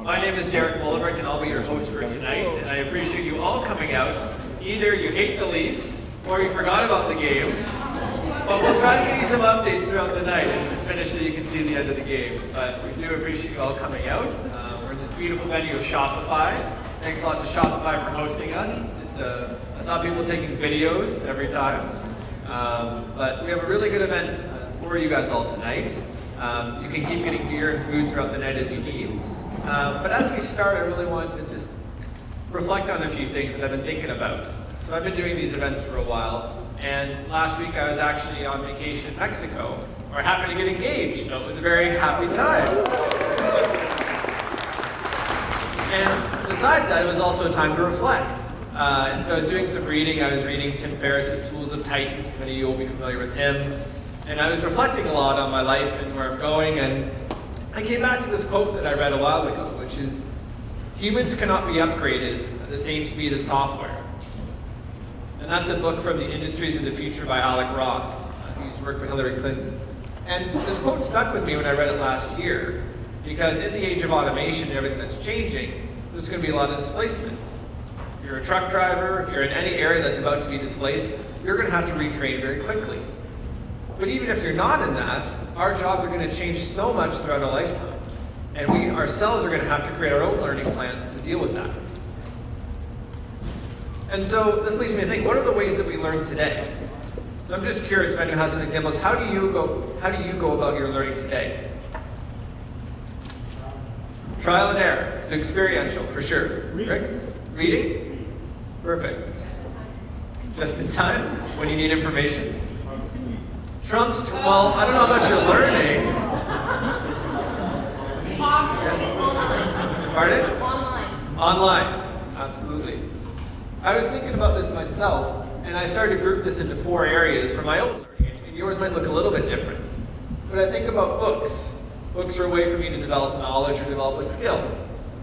My name is Derek Wollebrecht, and I'll be your host for tonight. And I appreciate you all coming out. Either you hate the Leafs, or you forgot about the game. But we'll try to give you some updates throughout the night and finish so you can see the end of the game. But we do appreciate you all coming out. We're in this beautiful venue of Shopify. Thanks a lot to Shopify for hosting us. I saw people taking videos every time. But we have a really good event for you guys all tonight. You can keep getting beer and food throughout the night as you need. But as we start, I really want to just reflect on a few things that I've been thinking about. So I've been doing these events for a while, and last week I was actually on vacation in Mexico, where I happened to get engaged, so it was a very happy time. And besides that, it was also a time to reflect. And so I was doing some reading. I was reading Tim Ferriss's Tools of Titans. Many of you will be familiar with him. And I was reflecting a lot on my life and where I'm going, and I came back to this quote that I read a while ago, which is, humans cannot be upgraded at the same speed as software. And that's a book from The Industries of the Future by Alec Ross, who used to work for Hillary Clinton. And this quote stuck with me when I read it last year, because in the age of automation and everything that's changing, there's going to be a lot of displacements. If you're a truck driver, if you're in any area that's about to be displaced, you're going to have to retrain very quickly. But even if you're not in that, our jobs are going to change so much throughout a lifetime. And we ourselves are going to have to create our own learning plans to deal with that. And so this leads me to think, what are the ways that we learn today? So I'm just curious if anyone has some examples. How do you go about your learning today? Trial and error. So experiential, for sure. Rick? Reading? Perfect. Just in time? When you need information? Trump's, well, I don't know about your learning. Pardon? Online, absolutely. I was thinking about this myself, and I started to group this into 4 areas for my own learning, and yours might look a little bit different. But I think about books. Books are a way for me to develop knowledge or develop a skill.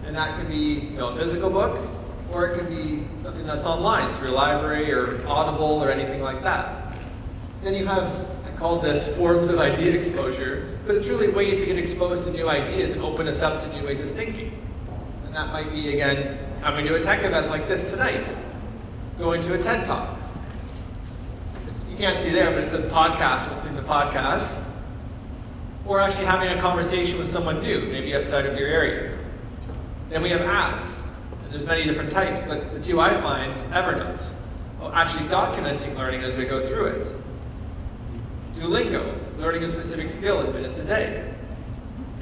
And that could be, a physical book, or it could be something that's online through a library or Audible or anything like that. Then you have, I call this forms of idea exposure, but it's really ways to get exposed to new ideas and open us up to new ways of thinking. And that might be, again, coming to a tech event like this tonight, going to a TED Talk. You can't see there, but it says podcast, listening to podcasts, or actually having a conversation with someone new, maybe outside of your area. Then we have apps. There's many different types, but the 2 I find, Evernote, actually documenting learning as we go through it. Duolingo, learning a specific skill in minutes a day.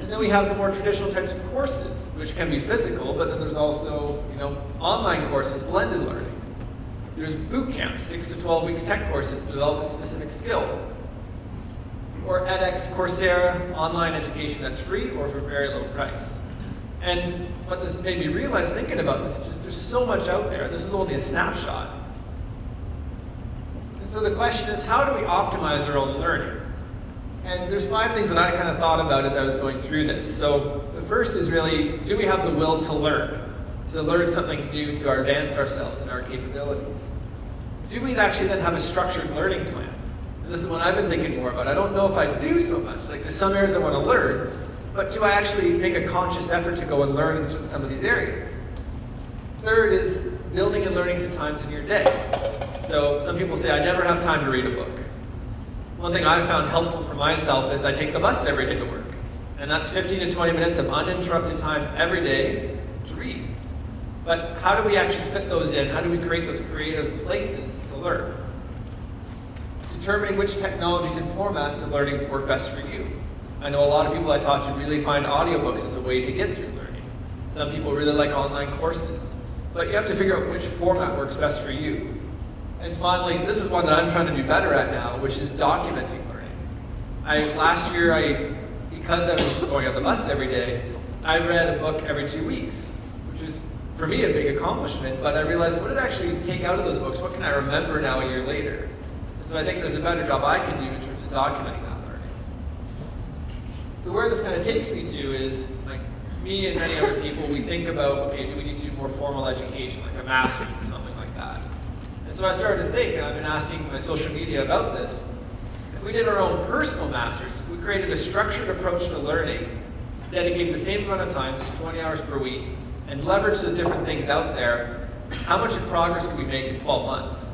And then we have the more traditional types of courses, which can be physical, but then there's also, online courses, blended learning. There's boot camps, 6 to 12 weeks tech courses to develop a specific skill. Or edX, Coursera, online education that's free or for very low price. And what this made me realize thinking about this is just there's so much out there. This is only a snapshot. And so the question is, how do we optimize our own learning? And there's 5 things that I kind of thought about as I was going through this. So the first is really, do we have the will to learn something new to advance ourselves and our capabilities? Do we actually then have a structured learning plan? And this is what I've been thinking more about. I don't know if I do so much. Like there's some areas I want to learn, but do I actually make a conscious effort to go and learn in some of these areas? Third is building and learning to times in your day. So some people say, I never have time to read a book. One thing I've found helpful for myself is I take the bus every day to work. And that's 15 to 20 minutes of uninterrupted time every day to read. But how do we actually fit those in? How do we create those creative places to learn? Determining which technologies and formats of learning work best for you. I know a lot of people I talk to really find audiobooks as a way to get through learning. Some people really like online courses. But you have to figure out which format works best for you. And finally, this is one that I'm trying to do better at now, which is documenting learning. Last year, because I was going on the bus every day, I read a book every 2 weeks, which was, for me, a big accomplishment. But I realized, what did I actually take out of those books? What can I remember now a year later? And so I think there's a better job I can do in terms of documenting that. So where this kind of takes me to is, like me and many other people, we think about, okay, do we need to do more formal education, like a master's or something like that? And so I started to think, and I've been asking my social media about this, if we did our own personal masters, if we created a structured approach to learning dedicated the same amount of time, so 20 hours per week, and leverage the different things out there, how much progress can we make in 12 months?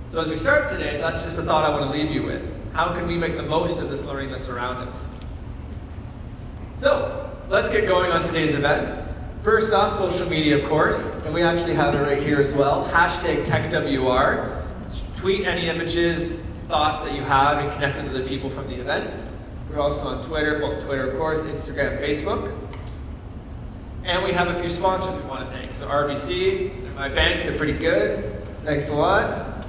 So as we start today, that's just a thought I want to leave you with. How can we make the most of this learning that's around us? So, let's get going on today's event. First off, social media, of course, and we actually have it right here as well. Hashtag TechWR. Tweet any images, thoughts that you have, and connect with other people from the event. We're also on Twitter, well, Twitter, of course, Instagram, Facebook. And we have a few sponsors we want to thank. So RBC, they're my bank, they're pretty good. Thanks a lot.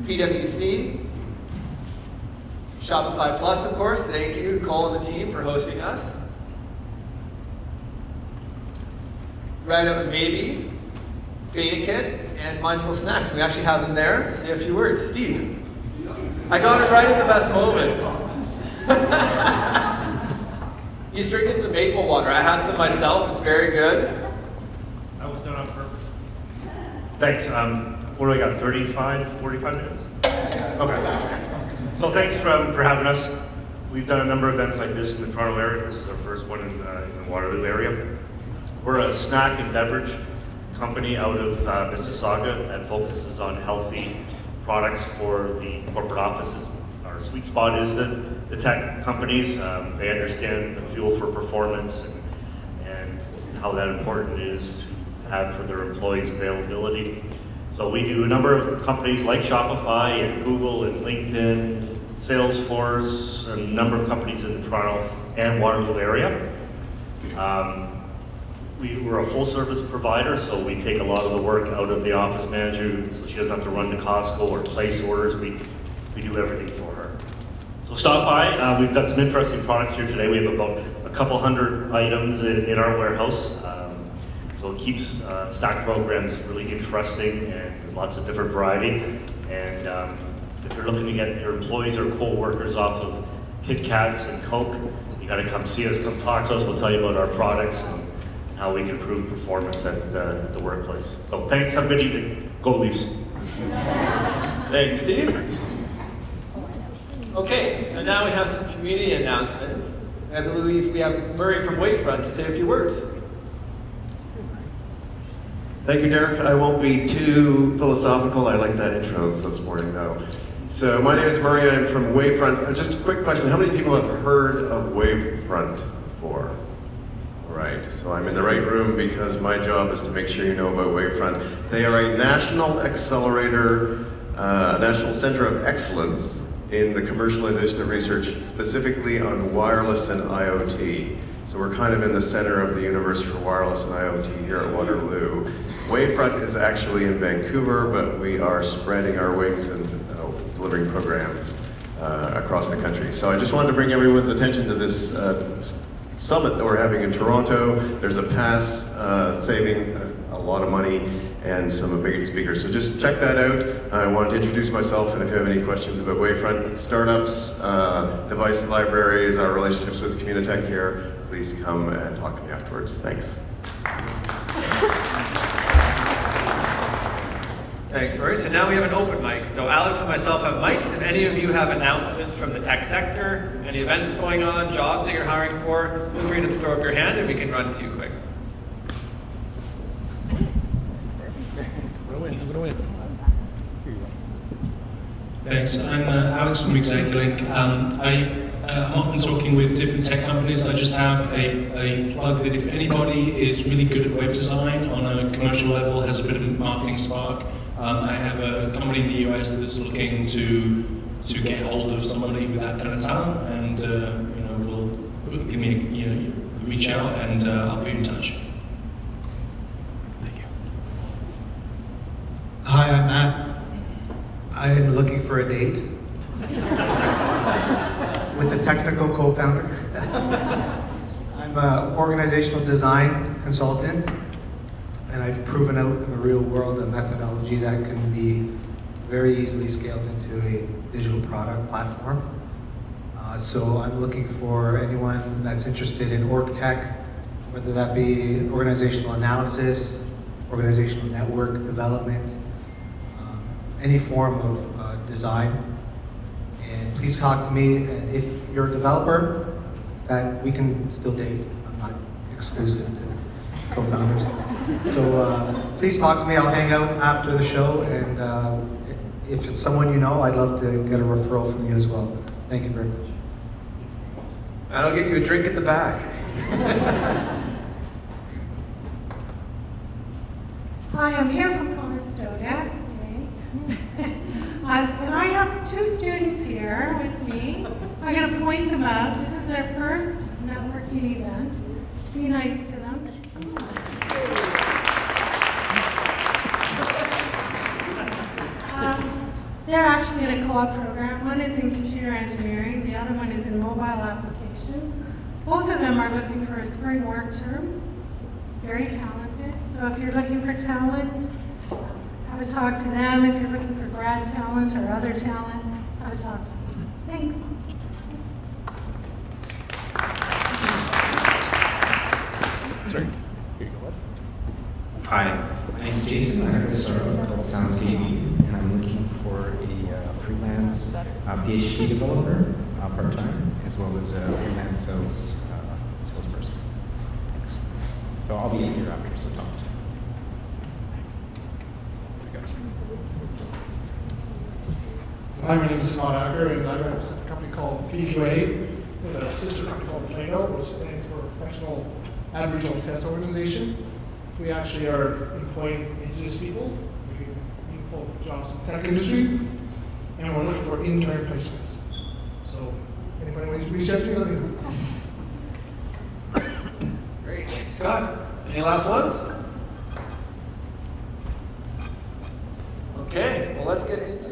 PwC, Shopify Plus, of course. Thank you to Cole and the team for hosting us. Right Out and Maybe, Beta Kit, and Mindful Snacks. We actually have them there to say a few words. Steve. I got it right at the best moment. He's drinking some maple water. I had some myself. It's very good. That was done on purpose. Thanks. What do I got, 35, 45 minutes? Okay. So thanks for having us. We've done a number of events like this in the Toronto area. This is our first one in the Waterloo area. We're a snack and beverage company out of Mississauga that focuses on healthy products for the corporate offices. Our sweet spot is the tech companies. They understand the fuel for performance and how that important it is to have for their employees' availability. So we do a number of companies like Shopify and Google and LinkedIn, Salesforce, and a number of companies in the Toronto and Waterloo area. We're a full service provider, so we take a lot of the work out of the office manager, so she doesn't have to run to Costco or place orders. We do everything for her. So stop by. We've got some interesting products here today. We have about a couple hundred items in our warehouse. So it keeps stack programs really interesting, and there's lots of different variety. And if you're looking to get your employees or co-workers off of Kit Kats and Coke, you gotta come see us, come talk to us. We'll tell you about our products and how we can improve performance at the workplace. So thanks, have a good evening. Go Leafs. Thanks, Steve. Okay, so now we have some community announcements. I believe we have Murray from Wavefront to say a few words. Thank you, Derek. I won't be too philosophical. I like that intro this morning, though. So my name is Murray. I'm from Wavefront. Just a quick question. How many people have heard of Wavefront before? All right. So I'm in the right room because my job is to make sure you know about Wavefront. They are a national accelerator, national center of excellence in the commercialization of research, specifically on wireless and IoT. So we're kind of in the center of the universe for wireless and IoT here at Waterloo. Wavefront is actually in Vancouver, but we are spreading our wings and delivering programs across the country. So I just wanted to bring everyone's attention to this summit that we're having in Toronto. There's a pass saving a lot of money and some amazing speakers. So just check that out. I wanted to introduce myself, and if you have any questions about Wavefront, startups, device libraries, our relationships with Communitech here, please come and talk to me afterwards. Thanks. Thanks, Murray. So now we have an open mic. So Alex and myself have mics. If any of you have announcements from the tech sector, any events going on, jobs that you're hiring for, feel free to throw up your hand and we can run to you quick. Thanks. I'm Alex from Exactlink. I'm often talking with different tech companies. I just have a plug that if anybody is really good at web design on a commercial level, has a bit of a marketing spark, I have a company in the US that's looking to get hold of somebody with that kind of talent, and will give me reach out, and I'll put you in touch. Thank you. Hi, I'm Matt. I'm looking for a date with a technical co-founder. I'm an organizational design consultant, and I've proven out in the real world a methodology that can be very easily scaled into a digital product platform. So I'm looking for anyone that's interested in org tech, whether that be organizational analysis, organizational network development, any form of design. And please talk to me. And if you're a developer, that we can still date. I'm not exclusive to co-founders. So please talk to me. I'll hang out after the show, and if it's someone you know, I'd love to get a referral from you as well. Thank you very much. And I'll get you a drink at the back. Hi, I'm here from Conestoga. And I have two students here with me. I'm going to point them out. This is their first networking event. Be nice to them. They're actually in a co-op program. One is in computer engineering, the other one is in mobile applications. Both of them are looking for a spring work term. Very talented. So if you're looking for talent, have a talk to them. If you're looking for grad talent or other talent, have a talk to them. Thanks. Sorry. Hi, my name is Jason. I have a startup called Sounds TV, and I'm looking for a freelance PhD developer part-time, as well as a freelance salesperson. Thanks. So I'll be here after to talk to. Hi, my name is Scott Acker, and I represent a company called PQA, with a sister company called Plano, which stands for Professional Aboriginal Test Organization. We actually are employing Indigenous people, doing meaningful jobs in the tech industry, and we're looking for intern placements. So, anybody want to reach out to me? Let me know. Great, thank you, Scott. Any last ones? Okay, well let's get into